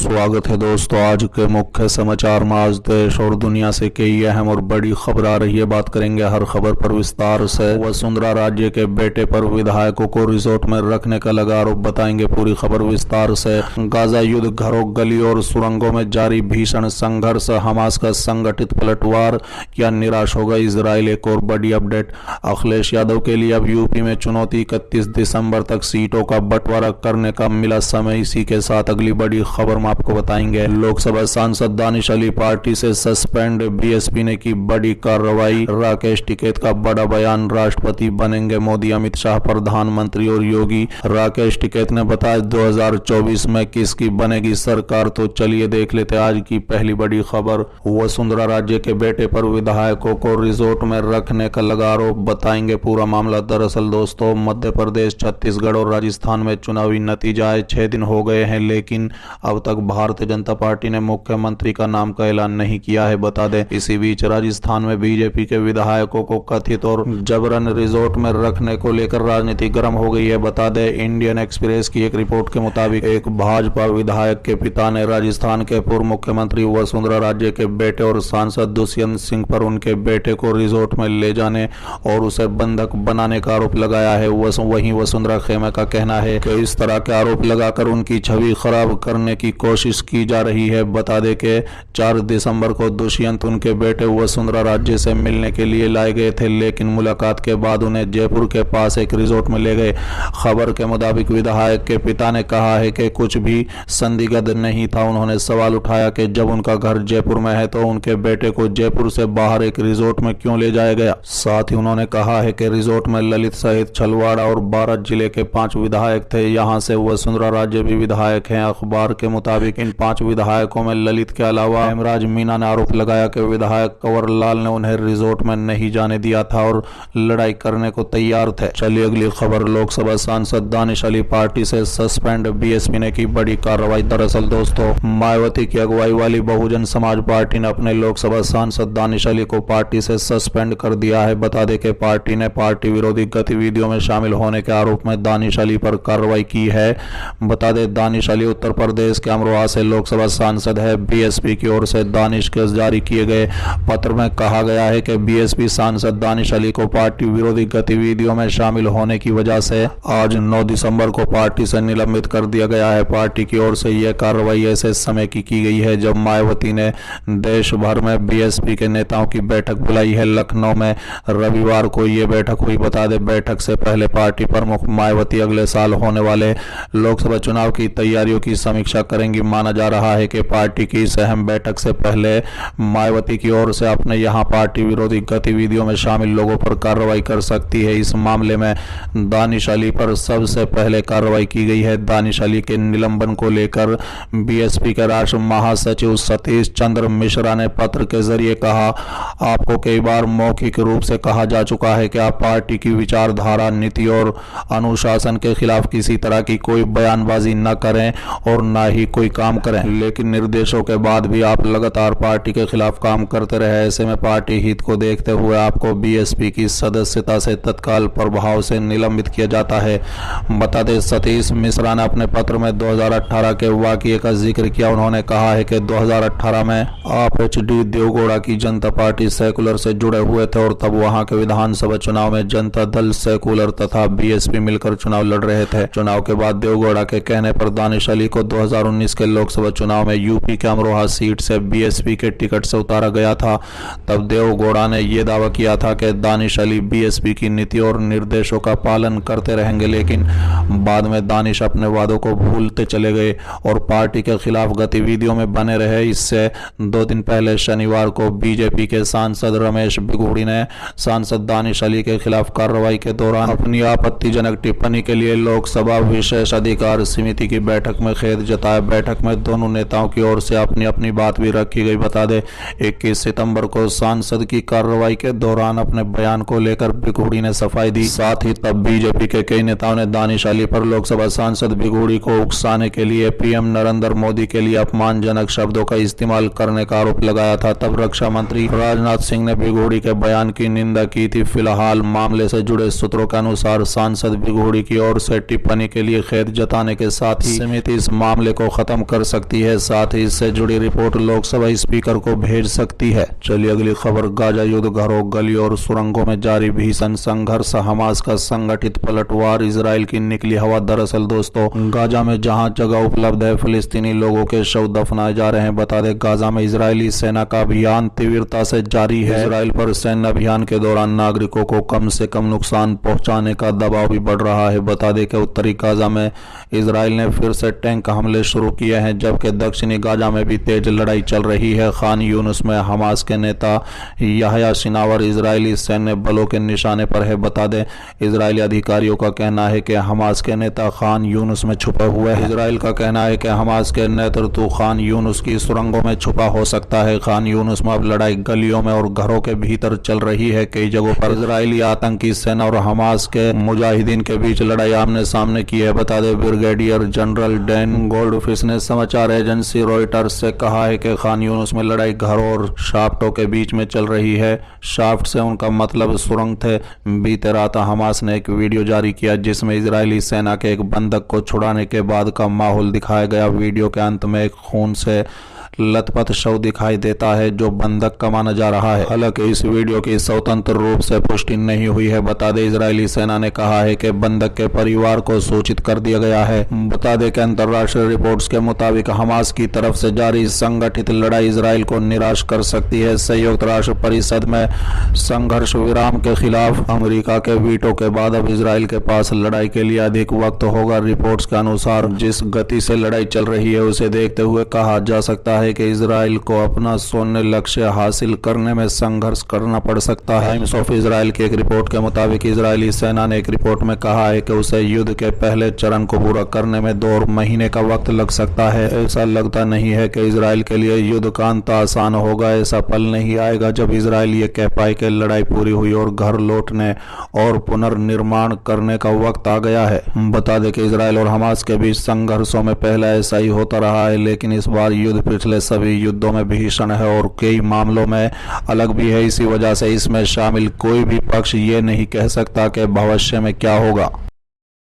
स्वागत है दोस्तों। आज के मुख्य समाचार में आज देश और दुनिया से कई अहम और बड़ी खबर आ रही है। बात करेंगे हर खबर पर विस्तार से। वसुंधरा राजे के बेटे पर विधायकों को रिजॉर्ट में रखने का लगा आरोप, बताएंगे पूरी खबर विस्तार से। गाजा युद्ध, घरों, गली और सुरंगों में जारी भीषण संघर्ष, हमास का संगठित पलटवार, क्या निराश होगा इजराइल? एक और बड़ी अपडेट। अखिलेश यादव के लिए अब यूपी में चुनौती, 31 दिसंबर तक सीटों का बंटवारा करने का मिला समय। इसी के साथ अगली बड़ी खबर में आपको बताएंगे। लोकसभा सांसद दानिश अली पार्टी से सस्पेंड, बीएसपी ने की बड़ी कार्रवाई। राकेश टिकैत का बड़ा बयान, राष्ट्रपति बनेंगे मोदी, अमित शाह प्रधानमंत्री और योगी। राकेश टिकैत ने बताया 2024 में किसकी बनेगी सरकार, तो चलिए देख लेते आज की पहली बड़ी खबर। वसुंधरा राजे के बेटे पर विधायकों को रिजॉर्ट में रखने का लगा आरोप, बताएंगे पूरा मामला। दरअसल दोस्तों, मध्य प्रदेश, छत्तीसगढ़ और राजस्थान में चुनावी नतीजा 6 दिन हो गए हैं, लेकिन अब तक भारतीय जनता पार्टी ने मुख्यमंत्री का नाम का ऐलान नहीं किया है, बता दें। इसी बीच राजस्थान में बीजेपी के विधायकों को कथित और जबरन रिजॉर्ट में रखने को लेकर राजनीति गर्म हो गई है, बता दें। इंडियन एक्सप्रेस की एक रिपोर्ट के मुताबिक एक भाजपा विधायक के पिता ने राजस्थान के पूर्व मुख्यमंत्री वसुंधरा राजे के बेटे और सांसद दुष्यंत सिंह पर उनके बेटे को रिजॉर्ट में ले जाने और उसे बंधक बनाने का आरोप लगाया है। वहीं वसुंधरा खेमे का कहना है कि इस तरह के आरोप लगाकर उनकी छवि खराब करने की कोशिश की जा रही है। बता दें कि 4 दिसंबर को दुष्यंत उनके बेटे वसुंधरा राजे से मिलने के लिए लाए गए थे, लेकिन मुलाकात के बाद उन्हें जयपुर के पास एक रिजॉर्ट में ले गए। खबर के मुताबिक विधायक के पिता ने कहा है कि कुछ भी संदिग्ध नहीं था। उन्होंने सवाल उठाया कि जब उनका घर जयपुर में है तो उनके बेटे को जयपुर से बाहर एक रिजॉर्ट में क्यों ले जाया गया। साथ ही उन्होंने कहा है कि रिजॉर्ट में ललित सहित छलवाड़ा और 12 जिले के 5 विधायक थे। यहाँ से वसुंधरा राजे भी विधायक हैं। अखबार के मुताबिक इन 5 विधायकों में ललित के अलावा हेमराज मीणा ने आरोप लगाया कि विधायक कंवर लाल ने उन्हें रिजॉर्ट में नहीं जाने दिया था और लड़ाई करने को तैयार थे। चलिए अगली खबर। लोकसभा सांसद दानिश अली पार्टी से सस्पेंड, बीएसपी ने की बड़ी कार्रवाई। दरअसल दोस्तों, मायावती की अगुवाई वाली बहुजन समाज पार्टी ने अपने लोकसभा सांसद दानिश अली को पार्टी से सस्पेंड कर दिया है। बता दें कि पार्टी ने पार्टी विरोधी गतिविधियों में शामिल होने के आरोप में दानिश अली पर कार्रवाई की है। बता दें, दानिश अली उत्तर प्रदेश के अमरोहा से लोकसभा सांसद है। बीएसपी की ओर से दानिश के जारी किए गए पत्र में कहा गया है कि बीएसपी सांसद दानिश अली को पार्टी विरोधी गतिविधियों में शामिल होने की वजह से आज 9 दिसंबर को पार्टी से निलंबित कर दिया गया है। पार्टी की ओर से यह कार्रवाई ऐसे समय की गई है जब मायावती ने देश भर में बीएसपी के नेताओं की बैठक बुलाई है। लखनऊ में रविवार को यह बैठक हुई। बता दें, बैठक से पहले पार्टी प्रमुख मायावती अगले साल होने वाले लोकसभा चुनाव की तैयारियों की समीक्षा करेंगी। माना जा रहा है कि पार्टी की इस अहम बैठक से पहले मायावती की ओर से अपने यहां पार्टी विरोधी गतिविधियों में शामिल लोगों पर कार्रवाई कर सकती है। इस मामले में दानिश अली पर सबसे पहले कार्रवाई की गई है। दानिश अली के निलंबन को लेकर बीएसपी के राष्ट्रीय महासचिव सतीश चंद्र मिश्रा ने पत्र के जरिए कहा, आपको कई बार मौखिक रूप से कहा जा चुका है कि आप पार्टी की विचारधारा, नीति और अनुशासन के खिलाफ किसी तरह की कोई बयानबाजी न करें और न ही कोई काम करें, लेकिन निर्देशों के बाद भी आप लगातार पार्टी के खिलाफ काम करते रहे। ऐसे में पार्टी हित को देखते हुए आपको बीएसपी की सदस्यता से तत्काल प्रभाव से निलंबित किया जाता है। बता दें, सतीश मिश्रा ने अपने पत्र में 2018 के वाकये का जिक्र किया। उन्होंने कहा है कि 2018 में आप एचडी देवगौड़ा की जनता पार्टी सेकुलर से जुड़े हुए थे और तब वहां के विधानसभा चुनाव में जनता दल सेकुलर तथा बीएसपी मिलकर चुनाव लड़ रहे थे। चुनाव के बाद देवगौड़ा के कहने पर दानिश अली को 2019 के लोकसभा चुनाव में यूपी के अमरोहा सीट से बीएसपी के टिकट से उतारा गया था। तब देवगौड़ा ने यह दावा किया था कि दानिश अली बीएसपी की नीति और निर्देशों का पालन करते रहेंगे, लेकिन बाद में दानिश अपने वादों को भूलते चले गए और पार्टी के खिलाफ गतिविधियों में बने रहे। इससे 2 दिन पहले शनिवार को बीजेपी के सांसद रमेश बिगूड़ी ने सांसद दानिश अली के खिलाफ कार्रवाई के दौरान अपनी आपत्तिजनक टिप्पणी के लिए लोकसभा विशेष अधिकार समिति की बैठक में खेद जताया। बैठक में दोनों नेताओं की ओर से अपनी अपनी बात भी रखी गई। बता दें, 21 सितंबर को सांसद की कार्रवाई के दौरान अपने बयान को लेकर बिगूड़ी ने सफाई दी। साथ ही तब बीजेपी के कई नेताओं ने दानिश अली पर लोकसभा सांसद बिगूड़ी को उकसाने के लिए पीएम नरेंद्र मोदी के लिए अपमानजनक शब्दों का इस्तेमाल करने का आरोप लगाया था। तब रक्षा मंत्री राजनाथ सिंह ने बिगूड़ी के बयान की निंदा की थी। फिलहाल मामले से जुड़े सूत्रों के अनुसार सांसद बिगूड़ी की ओर से टिप्पणी के लिए खेद जताने के साथ ही समिति इस मामले को खत्म कम कर सकती है, साथ ही इससे जुड़ी रिपोर्ट लोकसभा स्पीकर को भेज सकती है। चलिए अगली खबर, गाजा युद्ध, घरों, गलियों और सुरंगों में जारी भीषण संघर्ष, हमास का संगठित पलटवार, इजराइल की निकली हवा। दरअसल दोस्तों, गाजा में जहां जगह उपलब्ध है फिलिस्तीनी लोगों के शव दफनाए जा रहे हैं। बता दें, गाजा में इजरायली सेना का अभियान तीव्रता से जारी है। इजराइल पर सैन्य अभियान के दौरान नागरिकों को कम से कम नुकसान पहुंचाने का दबाव भी बढ़ रहा है। बता दें कि उत्तरी गाजा में इजराइल ने फिर से टैंक हमले शुरू किए हैं, जबकि दक्षिणी गाजा में भी तेज लड़ाई चल रही है। खान यूनुस में हमास के नेता याह्या सिनावर इजरायली सैन्य बलों के निशाने पर है। बता दें, इजरायली अधिकारियों का कहना है कि हमास के नेता खान यूनुस में छुपे हुए हैं। इजराइल का कहना है कि हमास के नेतृत्व खान यूनुस की सुरंगों में छुपा हो सकता है। खान यूनुस में अब लड़ाई गलियों में और घरों के भीतर चल रही है। कई जगहों पर इजरायली आतंकी सेना और हमास के मुजाहिदीन के बीच लड़ाई आमने सामने की है। बता दें, ब्रिगेडियर जनरल डैन गोल्डफिश ने समाचार एजेंसी रॉयटर्स से कहा है कि खान यूनुस में लड़ाई घरों और शाफ्टों के बीच में चल रही है। शाफ्ट से उनका मतलब सुरंग थे। बीते रात हमास ने एक वीडियो जारी किया जिसमें इजरायली सेना के एक बंधक को छुड़ाने के बाद का माहौल दिखाया गया। वीडियो के अंत में एक खून से लथपथ शव दिखाई देता है जो बंधक का माना जा रहा है। हालांकि इस वीडियो की स्वतंत्र रूप से पुष्टि नहीं हुई है। बता दें, इजरायली सेना ने कहा है कि बंधक के परिवार को सूचित कर दिया गया है। बता दें कि अंतर्राष्ट्रीय रिपोर्ट्स के मुताबिक हमास की तरफ से जारी संगठित लड़ाई इजराइल को निराश कर सकती है। संयुक्त राष्ट्र परिषद में संघर्ष विराम के खिलाफ अमेरिका के वीटो के बाद अब इजराइल के पास लड़ाई के लिए अधिक वक्त होगा। रिपोर्ट्स के अनुसार जिस गति से लड़ाई चल रही है उसे देखते हुए कहा जा सकता है कि इजराइल को अपना शून्य लक्ष्य हासिल करने में संघर्ष करना पड़ सकता है। टाइम्स ऑफ इजराइल की एक रिपोर्ट के मुताबिक इजरायली सेना ने एक रिपोर्ट में कहा है कि उसे युद्ध के पहले चरण को पूरा करने में 2 महीने का वक्त लग सकता है। ऐसा लगता नहीं है कि इजराइल के लिए युद्ध का अंत आसान होगा। ऐसा पल नहीं आएगा जब इजराइल ये कह पाए कि लड़ाई पूरी हुई और घर लौटने और पुनर्निर्माण करने का वक्त आ गया है। बता दें कि इजराइल और हमास के बीच संघर्षों में पहले ऐसा ही होता रहा है, लेकिन इस बार युद्ध पिछले सभी युद्धों में भीषण है और कई मामलों में अलग भी है। इसी वजह से इसमें शामिल कोई भी पक्ष ये नहीं कह सकता कि भविष्य में क्या होगा।